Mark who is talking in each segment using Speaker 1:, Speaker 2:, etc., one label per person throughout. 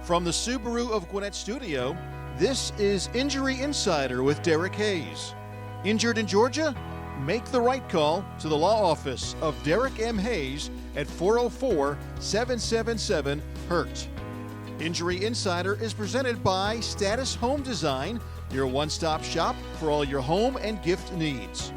Speaker 1: From the Subaru of Gwinnett studio, this is Injury Insider with Derek Hayes. Injured in Georgia? Make the right call to the law office of Derek M. Hayes at 404-777-HURT. Injury Insider is presented by Status Home Design, your one-stop shop for all your home and gift needs.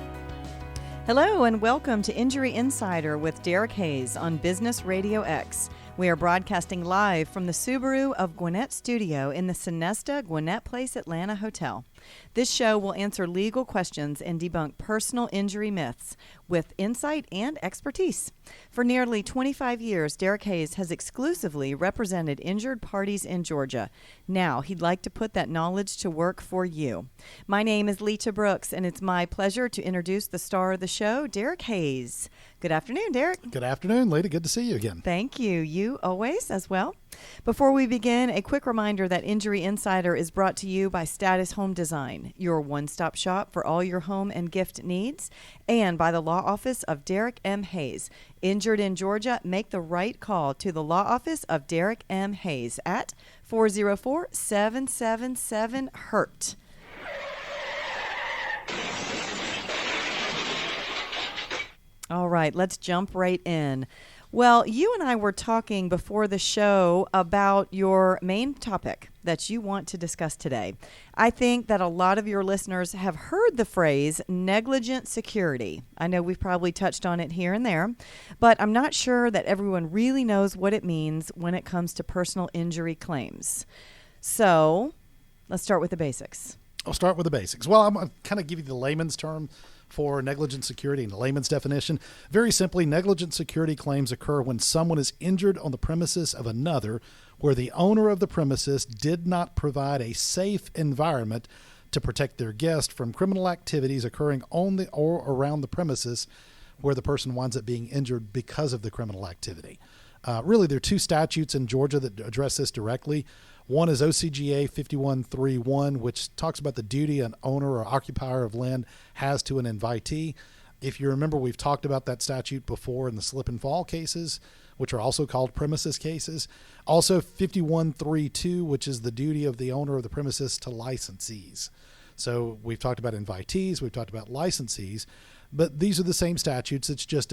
Speaker 2: Hello and welcome to Injury Insider with Derek Hayes on Business RadioX. We are broadcasting live from the Subaru of Gwinnett studio in the Sonesta Gwinnett Place Atlanta Hotel. This show will answer legal questions and debunk personal injury myths with insight and expertise. For nearly 25 years, Derek Hayes has exclusively represented injured parties in Georgia. Now, he'd like to put that knowledge to work for you. My name is Lita Brooks, and it's my pleasure to introduce the star of the show, Derek Hayes. Good afternoon, Derek.
Speaker 3: Good afternoon, Lita. Good to see you again.
Speaker 2: Thank you. You always as well. Before we begin, a quick reminder that Injury Insider is brought to you by Status Home Design, your one-stop shop for all your home and gift needs, and by the law office of Derek M. Hayes. Injured in Georgia? Make the right call to the law office of Derek M. Hayes at 404-777-HURT. All right, let's jump right in. Well, you and I were talking before the show about your main topic that you want to discuss today. I think that a lot of your listeners have heard the phrase negligent security. I know we've probably touched on it here and there, but I'm not sure that everyone really knows what it means when it comes to personal injury claims. So let's start with the basics.
Speaker 3: I'll start with the basics. Well, I'm going to kind of give you the layman's term for negligent security and the layman's definition. Very simply, negligent security claims occur when someone is injured on the premises of another where the owner of the premises did not provide a safe environment to protect their guest from criminal activities occurring on the or around the premises where the person winds up being injured because of the criminal activity. Really, there are two statutes in Georgia that address this directly. One is OCGA 5131, which talks about the duty an owner or occupier of land has to an invitee. If you remember, we've talked about that statute before in the slip and fall cases, which are also called premises cases. Also 5132, which is the duty of the owner of the premises to licensees. So we've talked about invitees, we've talked about licensees, but these are the same statutes. It's just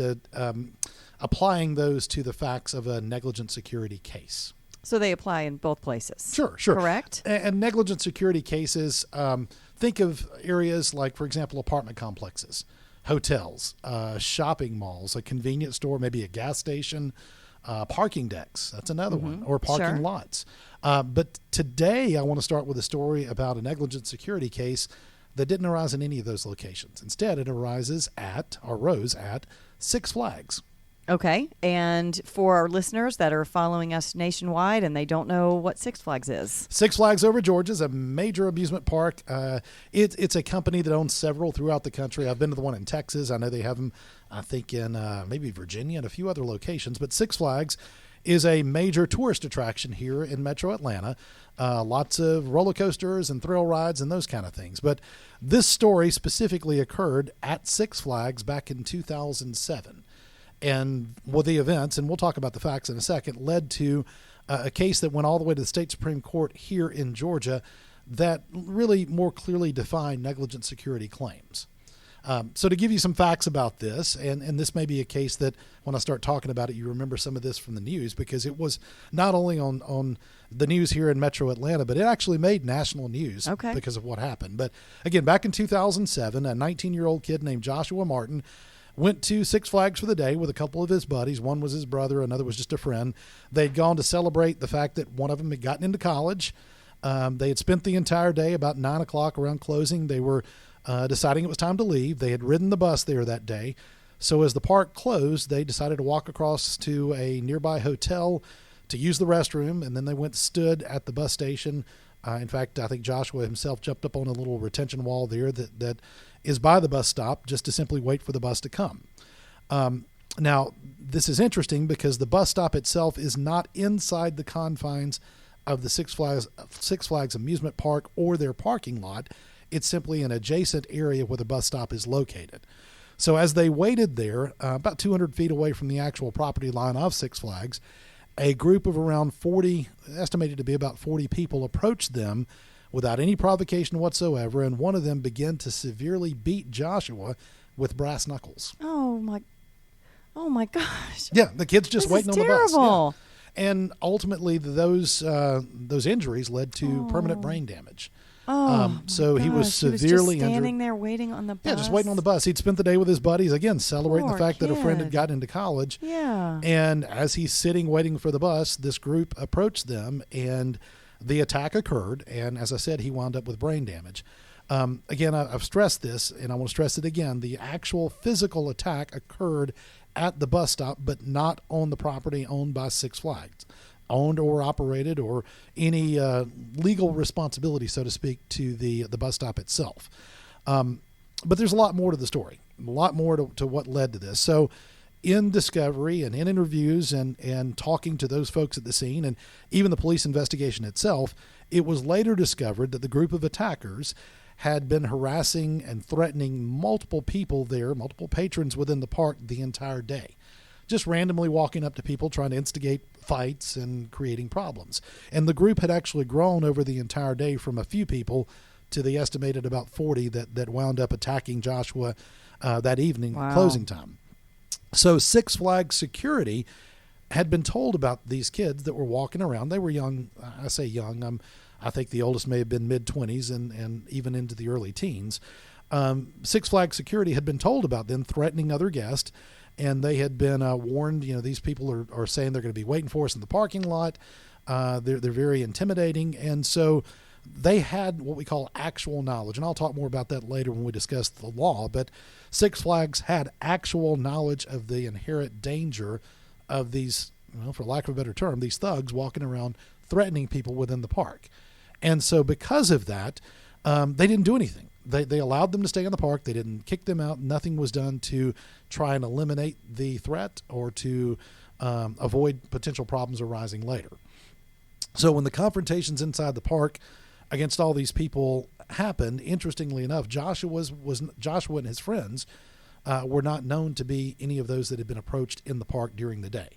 Speaker 3: applying those to the facts of a negligent security case.
Speaker 2: So they apply in both places.
Speaker 3: Sure.
Speaker 2: Correct?
Speaker 3: And negligent security cases, think of areas like, for example, apartment complexes, hotels, shopping malls, a convenience store, maybe a gas station, parking decks. That's another one, or parking lots. But today I want to start with a story about a negligent security case that didn't arise in any of those locations. Instead, it rose at Six Flags.
Speaker 2: Okay, and for our listeners that are following us nationwide and they don't know what Six Flags is.
Speaker 3: Six Flags over Georgia is a major amusement park. It's a company that owns several throughout the country. I've been to the one in Texas. I know they have them, I think, in maybe Virginia and a few other locations. But Six Flags is a major tourist attraction here in Metro Atlanta. Lots of roller coasters and thrill rides and those kind of things. But this story specifically occurred at Six Flags back in 2007. And the events, and we'll talk about the facts in a second, led to a case that went all the way to the state Supreme Court here in Georgia that really more clearly defined negligent security claims. So to give you some facts about this, and this may be a case that when I start talking about it, you remember some of this from the news, because it was not only on the news here in Metro Atlanta, but it actually made national news because of what happened. But again, back in 2007, a 19-year-old kid named Joshua Martin went to Six Flags for the day with a couple of his buddies. One was his brother, another was just a friend. They'd gone to celebrate the fact that one of them had gotten into college. They had spent the entire day, about 9 o'clock around closing. They were deciding it was time to leave. They had ridden the bus there that day. So as the park closed, they decided to walk across to a nearby hotel to use the restroom, and then they stood at the bus station. In fact, I think Joshua himself jumped up on a little retention wall there that is by the bus stop just to simply wait for the bus to come. Now, this is interesting because the bus stop itself is not inside the confines of the Six Flags amusement park or their parking lot. It's simply an adjacent area where the bus stop is located. So as they waited there, about 200 feet away from the actual property line of Six Flags, a group of around 40, estimated to be about 40 people, approached them without any provocation whatsoever, and one of them began to severely beat Joshua with brass knuckles.
Speaker 2: Oh my gosh.
Speaker 3: Yeah, the kid's just
Speaker 2: This
Speaker 3: waiting
Speaker 2: is
Speaker 3: on the bus.
Speaker 2: terrible.
Speaker 3: Yeah. And ultimately, those injuries led to permanent brain damage.
Speaker 2: Oh,
Speaker 3: so he was severely
Speaker 2: he was just
Speaker 3: injured.
Speaker 2: standing there waiting on the bus.
Speaker 3: Yeah, just waiting on the bus. He'd spent the day with his buddies, again, celebrating
Speaker 2: Poor
Speaker 3: the fact that a friend had
Speaker 2: kid.
Speaker 3: gotten into college.
Speaker 2: Yeah.
Speaker 3: And as he's sitting waiting for the bus, this group approached them, and the attack occurred. And as I said, he wound up with brain damage. Again, I've stressed this, and I want to stress it again. The actual physical attack occurred at the bus stop, but not on the property owned by Six Flags, owned or operated, or any legal responsibility, so to speak, to the bus stop itself. But there's a lot more to the story, a lot more to what led to this. So in discovery and in interviews and talking to those folks at the scene, and even the police investigation itself, it was later discovered that the group of attackers had been harassing and threatening multiple people there, multiple patrons within the park the entire day. Just randomly walking up to people, trying to instigate fights and creating problems. And the group had actually grown over the entire day from a few people to the estimated about 40 that wound up attacking Joshua that evening,
Speaker 2: Wow.
Speaker 3: closing time. So Six Flags security had been told about these kids that were walking around. They were young. I say young. I think the oldest may have been mid-20s and even into the early teens. Six Flags security had been told about them threatening other guests, and they had been warned, these people are saying they're going to be waiting for us in the parking lot. They're very intimidating. And so they had what we call actual knowledge. And I'll talk more about that later when we discuss the law. But Six Flags had actual knowledge of the inherent danger of these, for lack of a better term, these thugs walking around threatening people within the park. And so because of that, they didn't do anything. They allowed them to stay in the park. They didn't kick them out. Nothing was done to try and eliminate the threat or to avoid potential problems arising later. So when the confrontations inside the park against all these people happened, interestingly enough, Joshua and his friends were not known to be any of those that had been approached in the park during the day.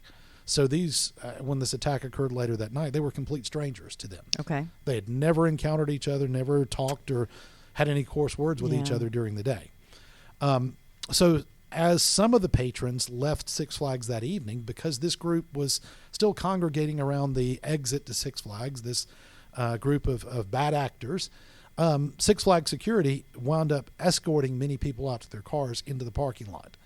Speaker 3: So these, when this attack occurred later that night, they were complete strangers to them.
Speaker 2: Okay.
Speaker 3: They had never encountered each other, never talked or had any coarse words with each other during the day. So as some of the patrons left Six Flags that evening, because this group was still congregating around the exit to Six Flags, this group of bad actors, Six Flags security wound up escorting many people out to their cars into the parking lot.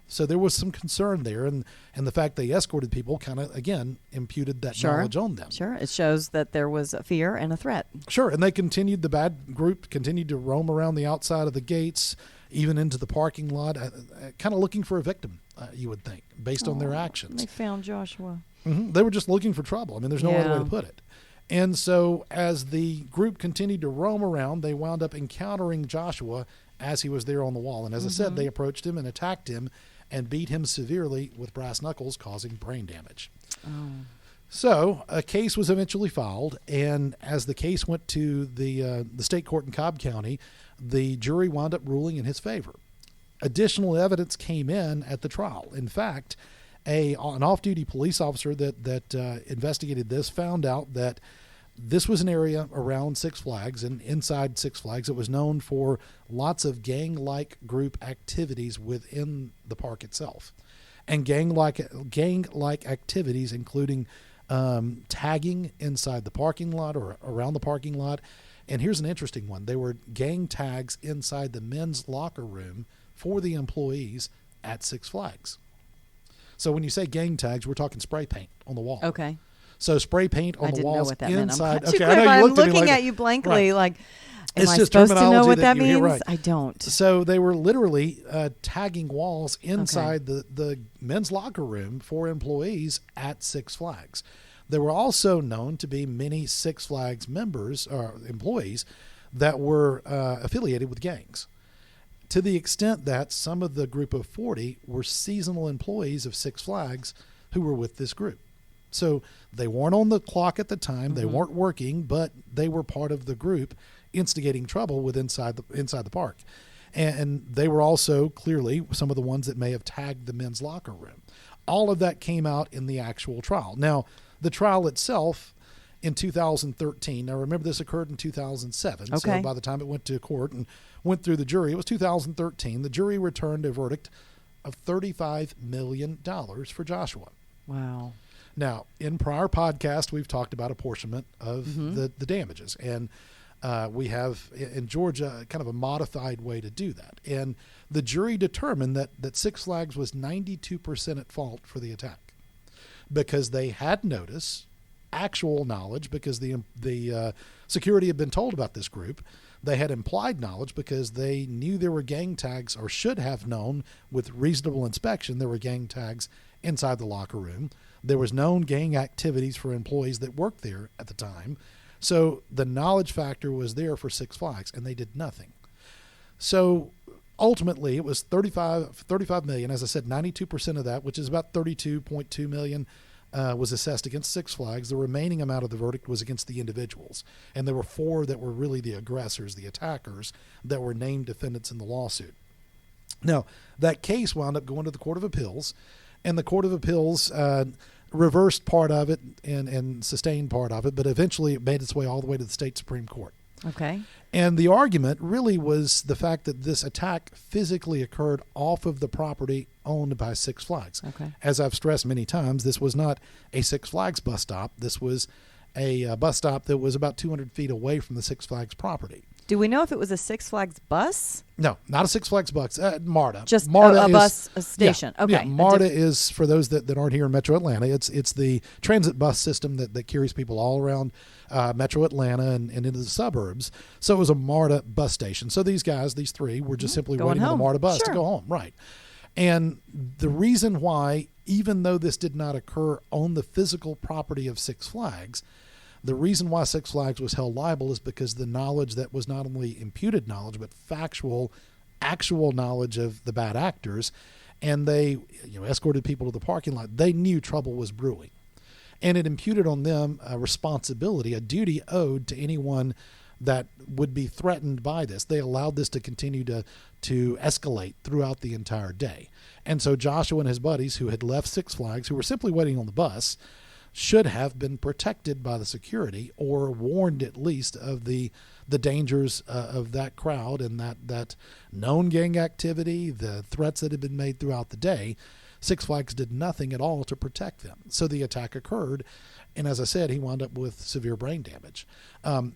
Speaker 3: So there was some concern there, and the fact they escorted people kind of, again, imputed that knowledge on them.
Speaker 2: Sure, it shows that there was a fear and a threat.
Speaker 3: Sure, and the bad group continued to roam around the outside of the gates, even into the parking lot, kind of looking for a victim, you would think, based on their actions.
Speaker 2: They found Joshua.
Speaker 3: Mm-hmm. They were just looking for trouble. I mean, there's no other way to put it. And so as the group continued to roam around, they wound up encountering Joshua as he was there on the wall. And as I said, they approached him and attacked him and beat him severely with brass knuckles, causing brain damage.
Speaker 2: Oh.
Speaker 3: So a case was eventually filed, and as the case went to the state court in Cobb County, the jury wound up ruling in his favor. Additional evidence came in at the trial. In fact, an off-duty police officer that investigated this found out that this was an area around Six Flags and inside Six Flags that was known for lots of gang-like group activities within the park itself. And gang-like activities including tagging inside the parking lot or around the parking lot. And here's an interesting one. There were gang tags inside the men's locker room for the employees at Six Flags. So when you say gang tags, we're talking spray paint on the wall.
Speaker 2: Okay.
Speaker 3: So spray paint on the walls inside.
Speaker 2: Okay, I know
Speaker 3: you
Speaker 2: I'm
Speaker 3: looked at me
Speaker 2: looking
Speaker 3: like
Speaker 2: at you blankly, like, am
Speaker 3: It's
Speaker 2: I
Speaker 3: just
Speaker 2: supposed to know
Speaker 3: terminology
Speaker 2: what
Speaker 3: that
Speaker 2: that
Speaker 3: you hear,
Speaker 2: means?
Speaker 3: right.
Speaker 2: I don't.
Speaker 3: So they were literally tagging walls inside the men's locker room for employees at Six Flags. There were also known to be many Six Flags members or employees that were affiliated with gangs, to the extent that some of the group of 40 were seasonal employees of Six Flags who were with this group. So they weren't on the clock at the time. They weren't working, but they were part of the group instigating trouble inside the park. And they were also clearly some of the ones that may have tagged the men's locker room. All of that came out in the actual trial. Now, The trial itself in 2013. Now, remember, this occurred in 2007.
Speaker 2: Okay.
Speaker 3: So by the time it went to court and went through the jury, it was 2013. The jury returned a verdict of $35 million for Joshua.
Speaker 2: Wow.
Speaker 3: Now, in prior podcasts, we've talked about apportionment of the damages. And we have, in Georgia, kind of a modified way to do that. And the jury determined that Six Flags was 92% at fault for the attack because they had notice, actual knowledge, because the security had been told about this group. They had implied knowledge because they knew there were gang tags, or should have known with reasonable inspection there were gang tags inside the locker room. There was known gang activities for employees that worked there at the time. So the knowledge factor was there for Six Flags, and they did nothing. So ultimately, it was $35 million. As I said, 92% of that, which is about $32.2 million, was assessed against Six Flags. The remaining amount of the verdict was against the individuals. And there were 4 that were really the aggressors, the attackers, that were named defendants in the lawsuit. Now, that case wound up going to the Court of Appeals, and the Court of Appeals reversed part of it and sustained part of it, but eventually it made its way all the way to the state Supreme Court.
Speaker 2: Okay.
Speaker 3: And the argument really was the fact that this attack physically occurred off of the property owned by Six Flags.
Speaker 2: Okay.
Speaker 3: As I've stressed many times, this was not a Six Flags bus stop. This was a bus stop that was about 200 feet away from the Six Flags property.
Speaker 2: Do we know if it was a Six Flags bus?
Speaker 3: No, not a Six Flags bus. MARTA.
Speaker 2: Just
Speaker 3: MARTA
Speaker 2: a bus station.
Speaker 3: Yeah,
Speaker 2: okay.
Speaker 3: Yeah, MARTA is, for those that aren't here in Metro Atlanta, it's the transit bus system that carries people all around Metro Atlanta and into the suburbs. So it was a MARTA bus station. So these guys, these 3, were just simply
Speaker 2: Going
Speaker 3: waiting on
Speaker 2: home.
Speaker 3: the MARTA bus
Speaker 2: Sure.
Speaker 3: to go home. Right. And the reason why, even though this did not occur on the physical property of Six Flags, the reason why Six Flags was held liable is because the knowledge that was not only imputed knowledge, but factual, actual knowledge of the bad actors, and they escorted people to the parking lot. They knew trouble was brewing. And it imputed on them a responsibility, a duty owed to anyone that would be threatened by this. They allowed this to continue to escalate throughout the entire day. And so Joshua and his buddies, who had left Six Flags, who were simply waiting on the bus, should have been protected by the security, or warned at least of the dangers of that crowd and that known gang activity, the threats that had been made throughout the day. Six Flags did nothing at all to protect them. So the attack occurred, and as I said, he wound up with severe brain damage.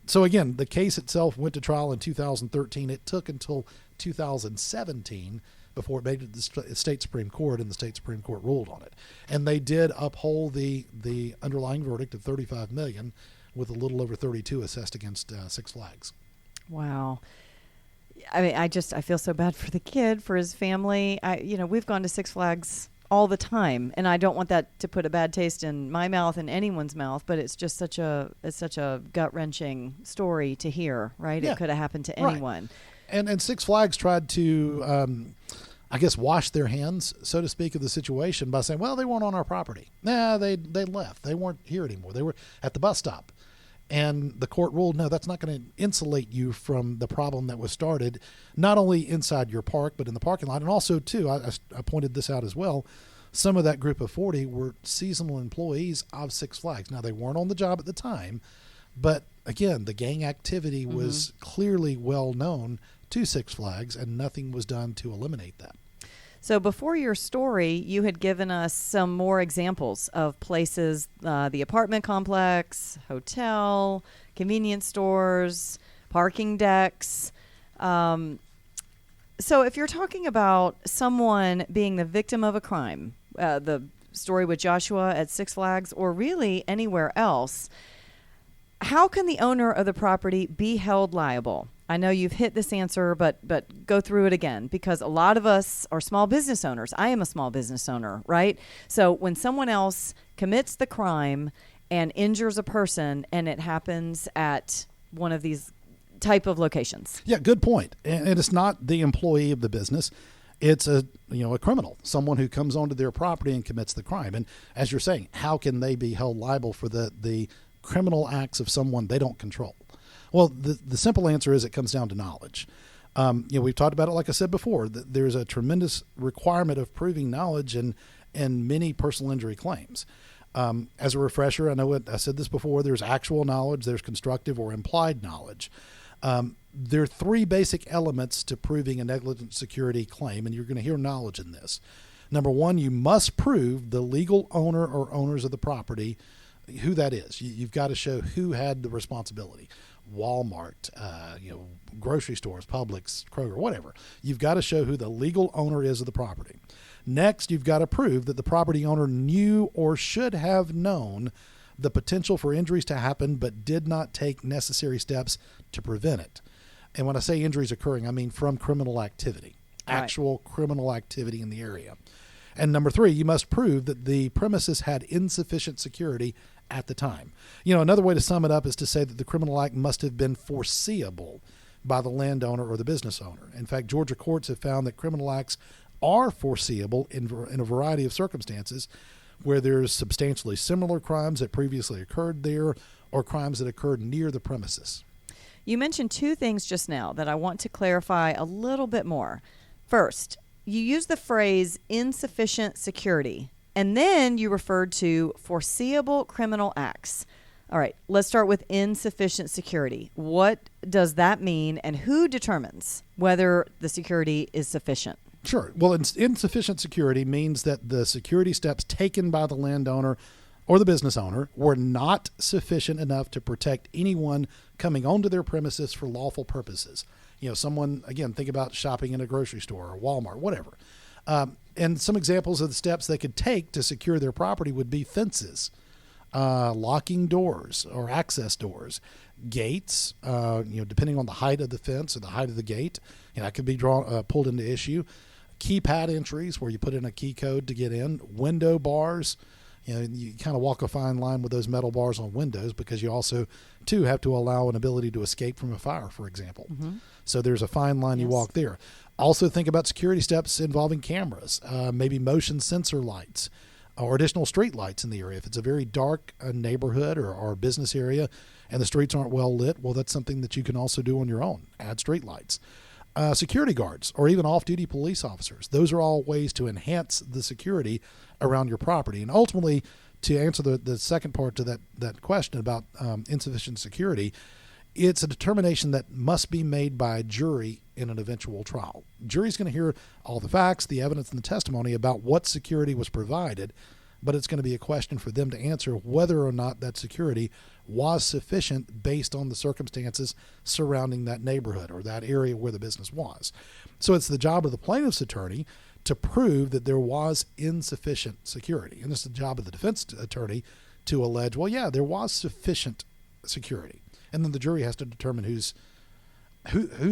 Speaker 3: So again, the case itself went to trial in 2013. It took until 2017 before it made it to the state Supreme Court, and the state Supreme Court ruled on it. And they did uphold the underlying verdict of $35 million, with a little over 32 assessed against Six Flags.
Speaker 2: Wow. I mean, I feel so bad for the kid, for his family. We've gone to Six Flags all the time, and I don't want that to put a bad taste in my mouth and anyone's mouth, but it's just such a gut-wrenching story to hear, right?
Speaker 3: Yeah.
Speaker 2: It could have happened to anyone.
Speaker 3: Right. And Six Flags tried to, wash their hands, so to speak, of the situation by saying, well, they weren't on our property. Nah, they left. They weren't here anymore. They were at the bus stop. And the court ruled, no, that's not going to insulate you from the problem that was started, not only inside your park, but in the parking lot. And also, too, I pointed this out as well, some of that group of 40 were seasonal employees of Six Flags. Now, they weren't on the job at the time, but again, the gang activity was clearly well known to Six Flags, and nothing was done to eliminate that.
Speaker 2: So before your story, you had given us some more examples of places, the apartment complex, hotel, convenience stores, parking decks. So if you're talking about someone being the victim of a crime, the story with Joshua at Six Flags, or really anywhere else, how can the owner of the property be held liable? I know you've hit this answer, but go through it again, because a lot of us are small business owners. I am a small business owner, right? So when someone else commits the crime and injures a person, and it happens at one of these type of locations.
Speaker 3: Yeah, good point. And it's not the employee of the business. It's a criminal, someone who comes onto their property and commits the crime. And as you're saying, how can they be held liable for the criminal acts of someone they don't control? Well, the simple answer is it comes down to knowledge. We've talked about it, like I said before, that there's a tremendous requirement of proving knowledge in many personal injury claims. As a refresher, I said this before, there's actual knowledge, there's constructive or implied knowledge. There are three basic elements to proving a negligent security claim, and you're going to hear knowledge in this. Number one, you must prove the legal owner or owners of the property, who that is. You've got to show who had the responsibility. Walmart, grocery stores, Publix, Kroger, whatever. You've got to show who the legal owner is of the property. Next, you've got to prove that the property owner knew or should have known the potential for injuries to happen but did not take necessary steps to prevent it. And when I say injuries occurring, I mean from criminal activity, actual criminal activity in the area. And number three, you must prove that the premises had insufficient security at the time. Another way to sum it up is to say that the criminal act must have been foreseeable by the landowner or the business owner. In fact, Georgia courts have found that criminal acts are foreseeable in a variety of circumstances where there's substantially similar crimes that previously occurred there or crimes that occurred near the premises.
Speaker 2: You mentioned two things just now that I want to clarify a little bit more. First, you used the phrase insufficient security, and then you referred to foreseeable criminal acts. All right, let's start with insufficient security. What does that mean, and who determines whether the security is sufficient?
Speaker 3: Sure. Well, insufficient security means that the security steps taken by the landowner or the business owner were not sufficient enough to protect anyone coming onto their premises for lawful purposes. Someone, again, think about shopping in a grocery store or Walmart, whatever. And some examples of the steps they could take to secure their property would be fences, locking doors or access doors, gates, depending on the height of the fence or the height of the gate, that could be pulled into issue. Keypad entries where you put in a key code to get in, window bars. You kind of walk a fine line with those metal bars on windows because you also, too, have to allow an ability to escape from a fire, for example. Mm-hmm. So there's a fine line you walk there. Also think about security steps involving cameras, maybe motion sensor lights or additional street lights in the area. If it's a very dark neighborhood or business area and the streets aren't well lit, well, that's something that you can also do on your own. Add street lights. Security guards or even off-duty police officers. Those are all ways to enhance the security around your property. And ultimately, to answer the second part to that question about insufficient security, it's a determination that must be made by a jury in an eventual trial. The jury's going to hear all the facts, the evidence, and the testimony about what security was provided, but it's going to be a question for them to answer whether or not that security was sufficient based on the circumstances surrounding that neighborhood or that area where the business was. So it's the job of the plaintiff's attorney to prove that there was insufficient security. And it's the job of the defense attorney to allege, well, yeah, there was sufficient security. And then the jury has to determine whose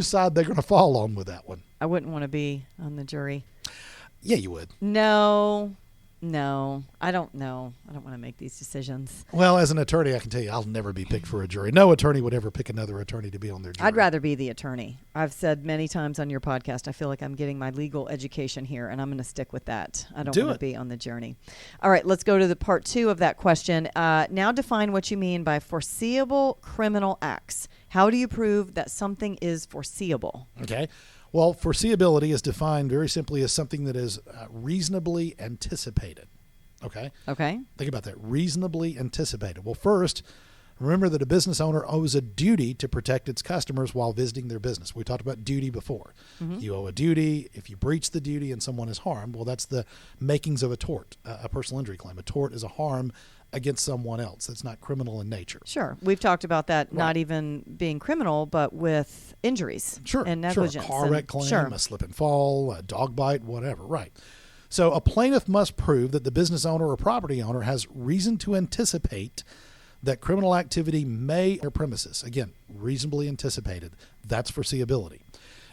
Speaker 3: side they're going to fall on with that one.
Speaker 2: I wouldn't want to be on the jury.
Speaker 3: Yeah, you would.
Speaker 2: No, I don't know. I don't want to make these decisions.
Speaker 3: Well, as an attorney, I can tell you I'll never be picked for a jury. No attorney would ever pick another attorney to be on their jury.
Speaker 2: I'd rather be the attorney. I've said many times on your podcast, I feel like I'm getting my legal education here, and I'm going to stick with that. I don't want to be on the journey. All right, let's go to the part two of that question. Now define what you mean by foreseeable criminal acts. How do you prove that something is foreseeable?
Speaker 3: Okay. Well, foreseeability is defined very simply as something that is reasonably anticipated. Okay?
Speaker 2: Okay.
Speaker 3: Think about that. Reasonably anticipated. Well, first, remember that a business owner owes a duty to protect its customers while visiting their business. We talked about duty before. Mm-hmm. You owe a duty. If you breach the duty and someone is harmed, well, that's the makings of a tort, a personal injury claim. A tort is a harm against someone else. That's not criminal in nature.
Speaker 2: Sure. We've talked about that not even being criminal, but with injuries and negligence.
Speaker 3: Sure. A car wreck claim, a slip and fall, a dog bite, whatever. Right. So a plaintiff must prove that the business owner or property owner has reason to anticipate that criminal activity may their premises. Again, reasonably anticipated. That's foreseeability.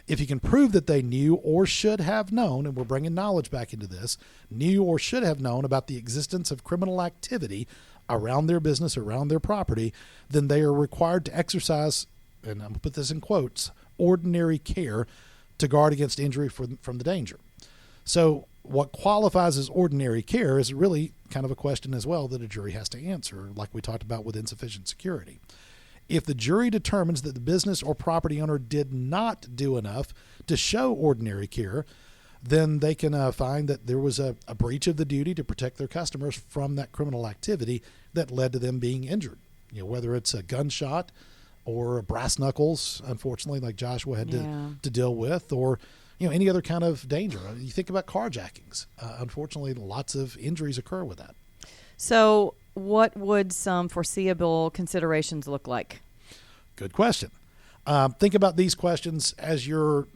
Speaker 3: If you can prove that they knew or should have known, and we're bringing knowledge back into this, knew or should have known about the existence of criminal activity around their business, around their property, then they are required to exercise, and I'm going to put this in quotes, ordinary care to guard against injury from the danger. So what qualifies as ordinary care is really kind of a question as well that a jury has to answer, like we talked about with insufficient security. If the jury determines that the business or property owner did not do enough to show ordinary care, then they can find that there was a breach of the duty to protect their customers from that criminal activity that led to them being injured. Whether it's a gunshot or brass knuckles, unfortunately, like Joshua had to deal with, or any other kind of danger. You think about carjackings. Unfortunately, lots of injuries occur with that.
Speaker 2: So what would some foreseeable considerations look like?
Speaker 3: Good question. Think about these questions as you're,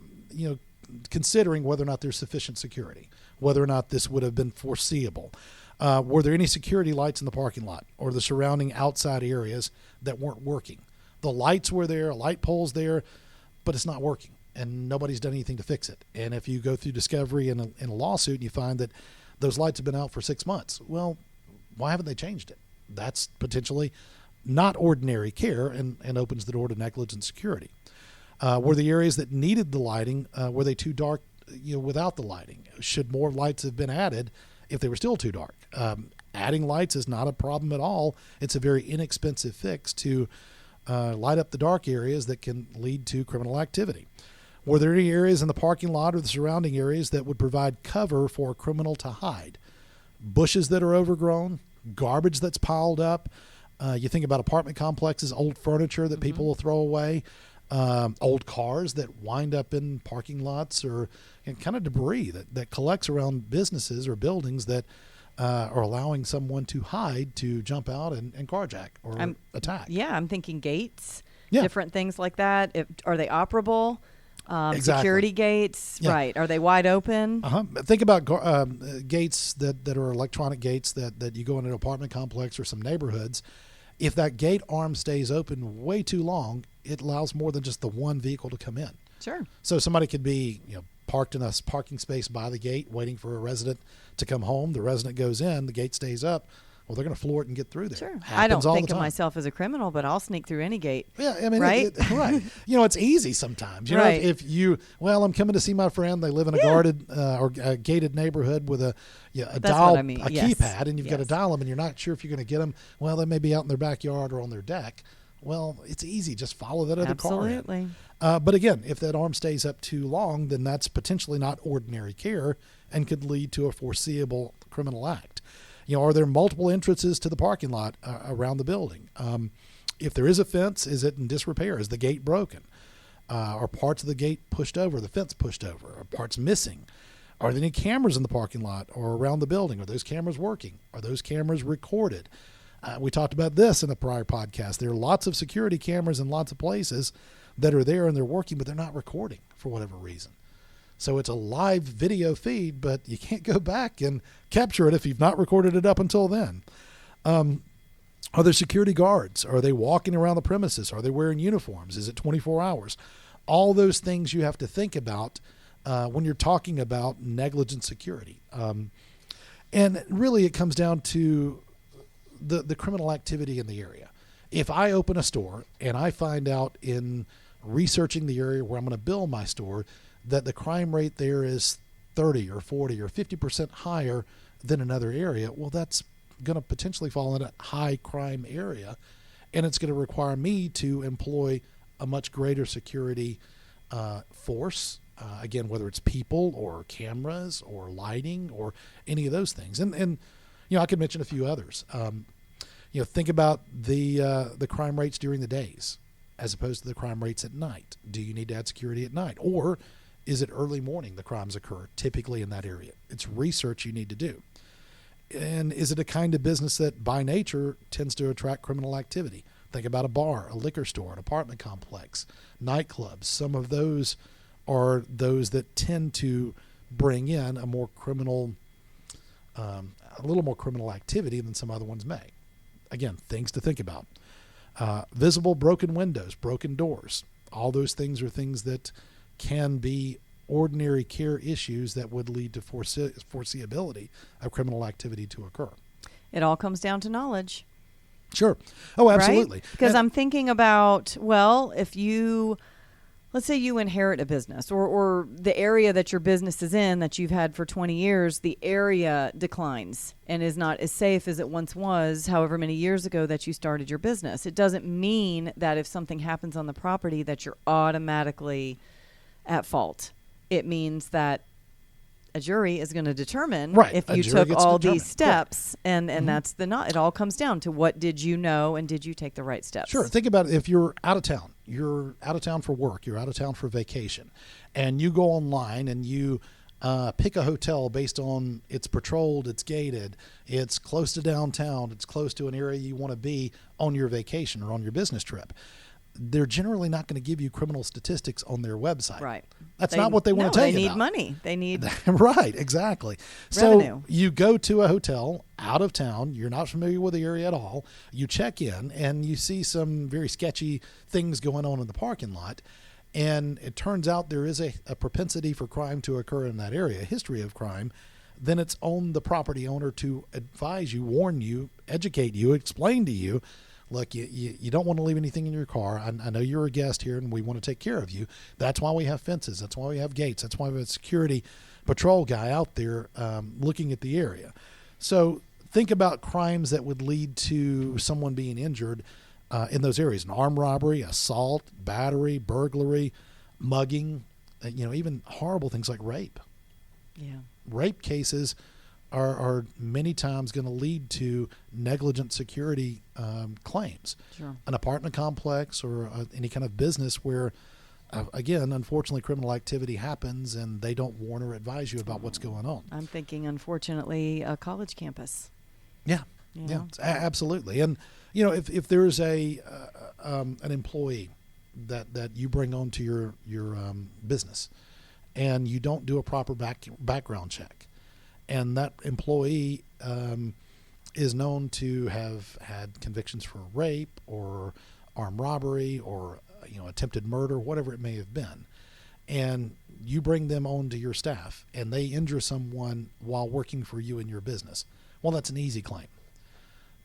Speaker 3: considering whether or not there's sufficient security, whether or not this would have been foreseeable. Were there any security lights in the parking lot or the surrounding outside areas that weren't working? The lights were there, light poles there, but it's not working, and nobody's done anything to fix it. And if you go through discovery in a lawsuit and you find that those lights have been out for 6 months, well, why haven't they changed it? That's potentially not ordinary care and opens the door to negligent security. Were the areas that needed the lighting, were they too dark without the lighting? Should more lights have been added if they were still too dark? Adding lights is not a problem at all. It's a very inexpensive fix to light up the dark areas that can lead to criminal activity. Were there any areas in the parking lot or the surrounding areas that would provide cover for a criminal to hide? Bushes that are overgrown, garbage that's piled up. You think about apartment complexes, old furniture that people will throw away, old cars that wind up in parking lots, or kind of debris that collects around businesses or buildings that are allowing someone to hide, to jump out and carjack or attack.
Speaker 2: Yeah, I'm thinking gates,
Speaker 3: Yeah.
Speaker 2: different things like that. Are they operable?
Speaker 3: Exactly.
Speaker 2: Security gates,
Speaker 3: Yeah.
Speaker 2: right. Are they wide open?
Speaker 3: Think about gates that are electronic gates that you go in an apartment complex or some neighborhoods. If that gate arm stays open way too long, it allows more than just the one vehicle to come in.
Speaker 2: Sure.
Speaker 3: So somebody could be parked in a parking space by the gate waiting for a resident to come home. The resident goes in, the gate stays up. Well, they're going to floor it and get through there.
Speaker 2: Sure.
Speaker 3: Happens
Speaker 2: I don't
Speaker 3: all
Speaker 2: think
Speaker 3: the
Speaker 2: of
Speaker 3: time.
Speaker 2: myself as a criminal, but I'll sneak through any gate.
Speaker 3: Yeah, I mean,
Speaker 2: right?
Speaker 3: Right. It's easy sometimes.
Speaker 2: Right.
Speaker 3: If I'm coming to see my friend. They live in a guarded or a gated neighborhood with a dial,
Speaker 2: what I mean.
Speaker 3: a
Speaker 2: Yes.
Speaker 3: keypad, and you've got to
Speaker 2: Yes.
Speaker 3: dial them, and you're not sure if you're going to get them. Well, they may be out in their backyard or on their deck. Well, it's easy. Just follow that other car in.
Speaker 2: Absolutely.
Speaker 3: But again, if that arm stays up too long, then that's potentially not ordinary care and could lead to a foreseeable criminal act. Are there multiple entrances to the parking lot around the building? If there is a fence, is it in disrepair? Is the gate broken? Are parts of the gate pushed over, the fence pushed over? Are parts missing? Are there any cameras in the parking lot or around the building? Are those cameras working? Are those cameras recorded? We talked about this in a prior podcast. There are lots of security cameras in lots of places that are there and they're working, but they're not recording for whatever reason. So it's a live video feed, but you can't go back and capture it if you've not recorded it up until then. Are there security guards? Are they walking around the premises? Are they wearing uniforms? Is it 24 hours? All those things you have to think about when you're talking about negligent security. And really it comes down to the criminal activity in the area. If I open a store and I find out in researching the area where I'm going to build my store that the crime rate there is 30 or 40 or 50% higher than another area, well, that's going to potentially fall in a high crime area, and it's going to require me to employ a much greater security force, again, whether it's people or cameras or lighting or any of those things. And I could mention a few others. Think about the crime rates during the days as opposed to the crime rates at night. Do you need to add security at night? Or is it early morning the crimes occur typically in that area? It's research you need to do. And is it a kind of business that by nature tends to attract criminal activity? Think about a bar, a liquor store, an apartment complex, nightclubs. Some of those are those that tend to bring in a more criminal, a little more criminal activity than some other ones may. Again, things to think about. Visible broken windows, broken doors. All those things are things that can be ordinary care issues that would lead to foreseeability of criminal activity to occur.
Speaker 2: It all comes down to knowledge.
Speaker 3: Sure. Oh, absolutely.
Speaker 2: Right? Because I'm thinking about, if let's say you inherit a business or the area that your business is in that you've had for 20 years, the area declines and is not as safe as it once was, however many years ago that you started your business. It doesn't mean that if something happens on the property that you're automatically at fault. It means that a jury is going to determine
Speaker 3: Right.
Speaker 2: if
Speaker 3: A
Speaker 2: you
Speaker 3: jury
Speaker 2: took
Speaker 3: gets to
Speaker 2: all
Speaker 3: determine.
Speaker 2: these steps, and that's it all comes down to what did you know and did you take the right steps?
Speaker 3: Sure. Think about it. If you're out of town, you're out of town for work, you're out of town for vacation, and you go online and you pick a hotel based on it's patrolled, it's gated, it's close to downtown, it's close to an area you want to be on your vacation or on your business trip. They're generally not going to give you criminal statistics on their website.
Speaker 2: Right.
Speaker 3: That's not what they want to tell you
Speaker 2: They need
Speaker 3: about.
Speaker 2: money. They need
Speaker 3: Right, exactly.
Speaker 2: revenue.
Speaker 3: So you go to a hotel out of town, you're not familiar with the area at all, you check in and you see some very sketchy things going on in the parking lot, and it turns out there is a propensity for crime to occur in that area, a history of crime. Then it's on the property owner to advise you, warn you, educate you, explain to you, look, you don't want to leave anything in your car. I know you're a guest here and we want to take care of you. That's why we have fences. That's why we have gates. That's why we have a security patrol guy out there looking at the area. So think about crimes that would lead to someone being injured in those areas. An armed robbery, assault, battery, burglary, mugging, even horrible things like rape.
Speaker 2: Yeah.
Speaker 3: Rape cases are many times going to lead to negligent security claims.
Speaker 2: Sure.
Speaker 3: An apartment complex or any kind of business where, again, unfortunately, criminal activity happens and they don't warn or advise you about what's going on.
Speaker 2: I'm thinking, unfortunately, a college campus.
Speaker 3: Yeah,
Speaker 2: You
Speaker 3: yeah,
Speaker 2: know?
Speaker 3: absolutely. And if there's an employee that you bring onto your business, and you don't do a proper background check, and that employee is known to have had convictions for rape or armed robbery or attempted murder, whatever it may have been, and you bring them onto your staff and they injure someone while working for you in your business, well, that's an easy claim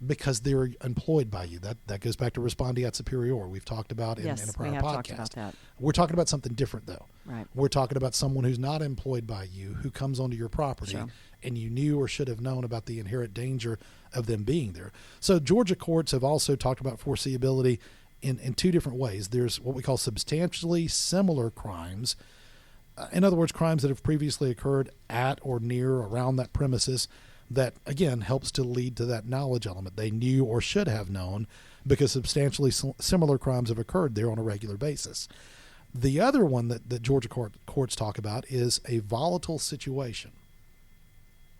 Speaker 3: because they're employed by you. That goes back to respondeat superior we've talked about in a prior
Speaker 2: we have
Speaker 3: podcast.
Speaker 2: talked about that.
Speaker 3: We're talking about something different, though.
Speaker 2: Right.
Speaker 3: We're talking about someone who's not employed by you, who comes onto your property,
Speaker 2: Sure.
Speaker 3: and you knew or should have known about the inherent danger of them being there. So Georgia courts have also talked about foreseeability in two different ways. There's what we call substantially similar crimes. In other words, crimes that have previously occurred at or near or around that premises that, again, helps to lead to that knowledge element. They knew or should have known because substantially similar crimes have occurred there on a regular basis. The other one that Georgia courts talk about is a volatile situation.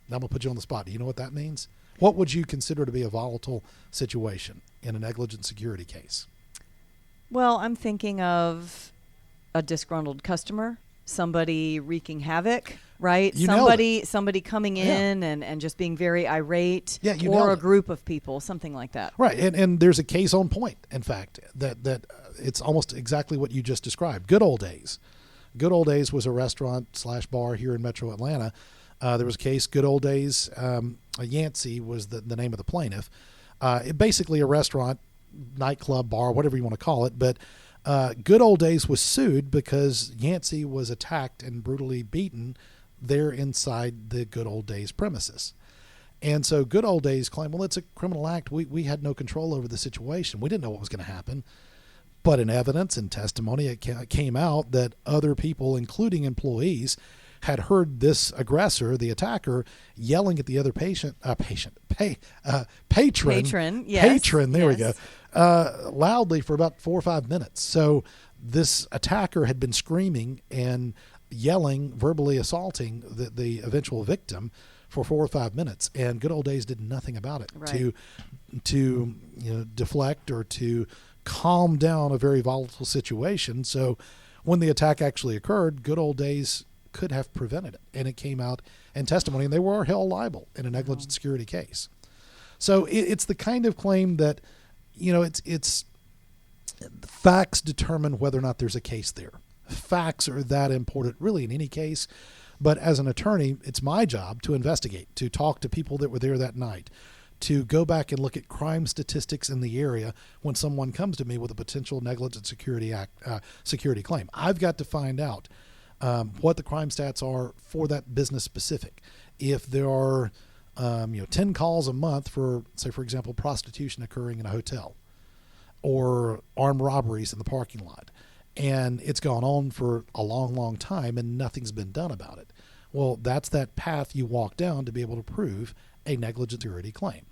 Speaker 3: Now I'm going to put you on the spot. Do you know what that means? What would you consider to be a volatile situation in a negligent security case?
Speaker 2: Well, I'm thinking of a disgruntled customer, somebody wreaking havoc, right?
Speaker 3: You nailed it.
Speaker 2: Somebody coming in and just being very irate,
Speaker 3: Yeah, you
Speaker 2: or
Speaker 3: nailed
Speaker 2: a
Speaker 3: it.
Speaker 2: group of people, something like that.
Speaker 3: Right, and there's a case on point, in fact, that it's almost exactly what you just described. Good Old Days. Good Old Days was a restaurant/bar here in Metro Atlanta. There was a case, Good Old Days, Yancey was the name of the plaintiff. Basically a restaurant, nightclub, bar, whatever you want to call it, but Good Old Days was sued because Yancey was attacked and brutally beaten there inside the Good Old Days premises. And so Good Old Days claimed, well, it's a criminal act. We had no control over the situation. We didn't know what was going to happen. But in evidence and testimony, it came out that other people, including employees, had heard this aggressor, the attacker, yelling at the other patron,
Speaker 2: Yes,
Speaker 3: there we go, loudly for about 4 or 5 minutes. So this attacker had been screaming and yelling, verbally assaulting the eventual victim for 4 or 5 minutes, and Good Old Days did nothing about it to deflect or to calm down a very volatile situation. So when the attack actually occurred, Good Old Days could have prevented it, and it came out in testimony, and they were held liable in a negligent security case. So it's the kind of claim that, it's facts determine whether or not there's a case there. Facts are that important, really, in any case. But as an attorney, it's my job to investigate, to talk to people that were there that night, to go back and look at crime statistics in the area when someone comes to me with a potential negligent security security claim. I've got to find out what the crime stats are for that business specific. If there are 10 calls a month for, say, for example, prostitution occurring in a hotel or armed robberies in the parking lot, and it's gone on for a long, long time and nothing's been done about it, Well, that's that path you walk down to be able to prove a negligent security claim.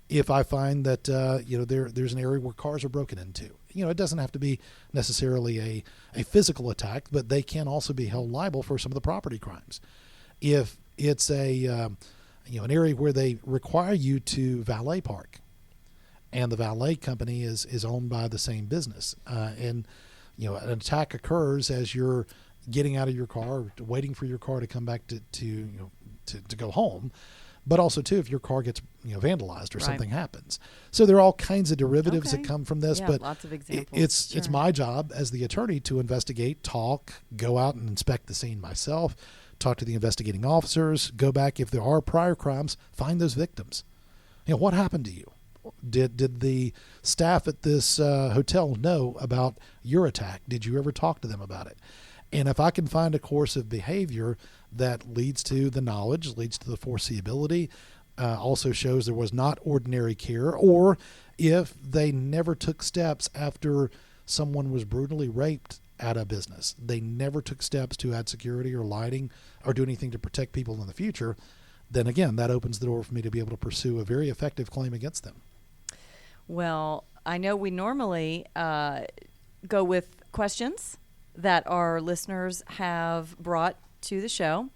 Speaker 3: If I find that there's an area where cars are broken into, it doesn't have to be necessarily a physical attack, but they can also be held liable for some of the property crimes. If it's an area where they require you to valet park, and the valet company is owned by the same business, and an attack occurs as you're getting out of your car, waiting for your car to come back to go home. But also, too, if your car gets vandalized or something happens. So there are all kinds of derivatives that come from this. But
Speaker 2: lots of examples.
Speaker 3: It's my job as the attorney to investigate, talk, go out and inspect the scene myself, talk to the investigating officers, go back if there are prior crimes, find those victims. What happened to you? Did the staff at this hotel know about your attack? Did you ever talk to them about it? And if I can find a course of behavior that leads to the knowledge, leads to the foreseeability, also shows there was not ordinary care, or if they never took steps after someone was brutally raped at a business, they never took steps to add security or lighting or do anything to protect people in the future, then again, that opens the door for me to be able to pursue a very effective claim against them.
Speaker 2: Well, I know we normally go with questions that our listeners have brought to the show.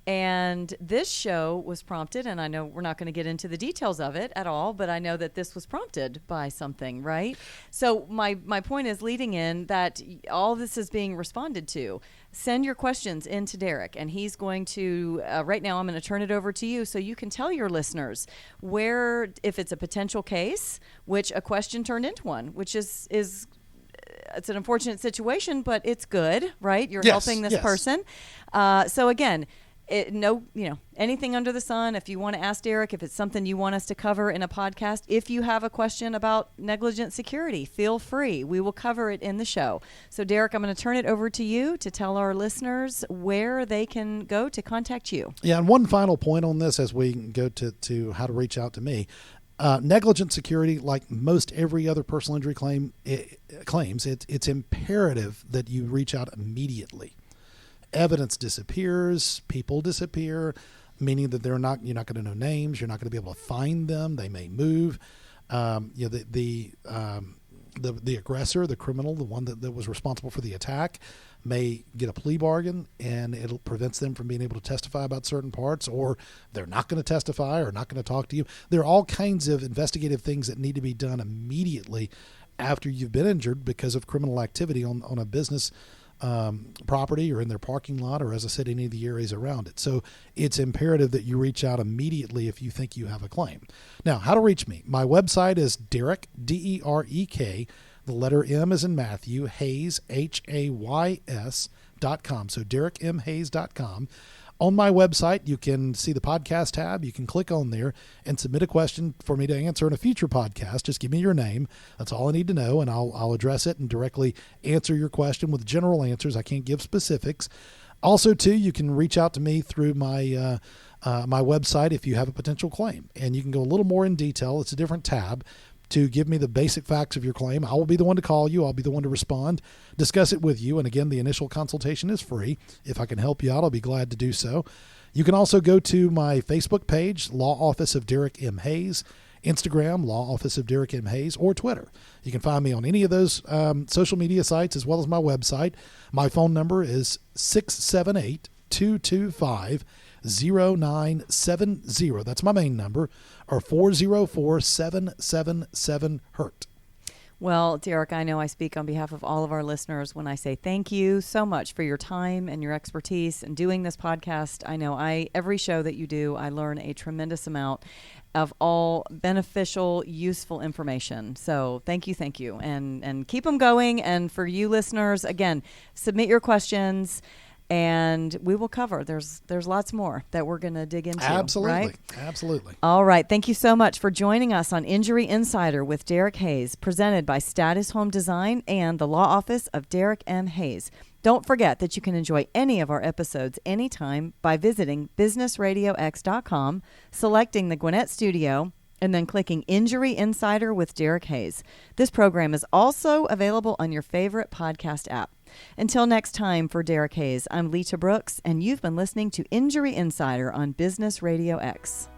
Speaker 2: And this show was prompted, and I know we're not going to get into the details of it at all, but I know that this was prompted by something, right? So my point is leading in that all this is being responded to. Send your questions in to Derek, and he's going to, right now I'm going to turn it over to you so you can tell your listeners where, if it's a potential case, which a question turned into one, which is it's an unfortunate situation, but it's good, right? You're helping this person. So again, anything under the sun. If you want to ask Derek, if it's something you want us to cover in a podcast, if you have a question about negligent security, feel free. We will cover it in the show. So Derek, I'm going to turn it over to you to tell our listeners where they can go to contact you. Yeah,
Speaker 3: and one final point on this as we go to how to reach out to me. Negligent security, like most every other personal injury claims, it's imperative that you reach out immediately. Evidence disappears, people disappear, meaning that you're not going to know names, you're not going to be able to find them, they may move. The aggressor, the criminal, the one that was responsible for the attack, may get a plea bargain, and it prevents them from being able to testify about certain parts, or they're not going to testify or not going to talk to you. There are all kinds of investigative things that need to be done immediately after you've been injured because of criminal activity on a business property or in their parking lot, or as I said, any of the areas around it. So it's imperative that you reach out immediately if you think you have a claim. Now, how to reach me? My website is Derek, DEREK, the letter M as in Matthew, Hayes, HAYS.com. So DerekMHayes.com. On my website, you can see the podcast tab. You can click on there and submit a question for me to answer in a future podcast. Just give me your name. That's all I need to know, and I'll address it and directly answer your question with general answers. I can't give specifics. Also, too, you can reach out to me through my my website if you have a potential claim, and you can go a little more in detail. It's a different tab to give me the basic facts of your claim. I will be the one to call you. I'll be the one to respond, discuss it with you. And again, the initial consultation is free. If I can help you out, I'll be glad to do so. You can also go to my Facebook page, Law Office of Derek M. Hayes, Instagram, Law Office of Derek M. Hayes, or Twitter. You can find me on any of those social media sites as well as my website. My phone number is 678-225-0970. That's my main number, or 404-777-HURT.
Speaker 2: Well, Derek, I know I speak on behalf of all of our listeners when I say thank you so much for your time and your expertise in doing this podcast. I know every show that you do, I learn a tremendous amount of all beneficial, useful information. So thank you. And keep them going. And for you listeners, again, submit your questions, and we will cover. There's lots more that we're going to dig into.
Speaker 3: Absolutely.
Speaker 2: Right?
Speaker 3: Absolutely.
Speaker 2: All right. Thank you so much for joining us on Injury Insider with Derek Hayes, presented by Status Home Design and the Law Office of Derek M. Hayes. Don't forget that you can enjoy any of our episodes anytime by visiting businessradiox.com, selecting the Gwinnett Studio, and then clicking Injury Insider with Derek Hayes. This program is also available on your favorite podcast app. Until next time, for Derek Hayes, I'm Lita Brooks, and you've been listening to Injury Insider on Business Radio X.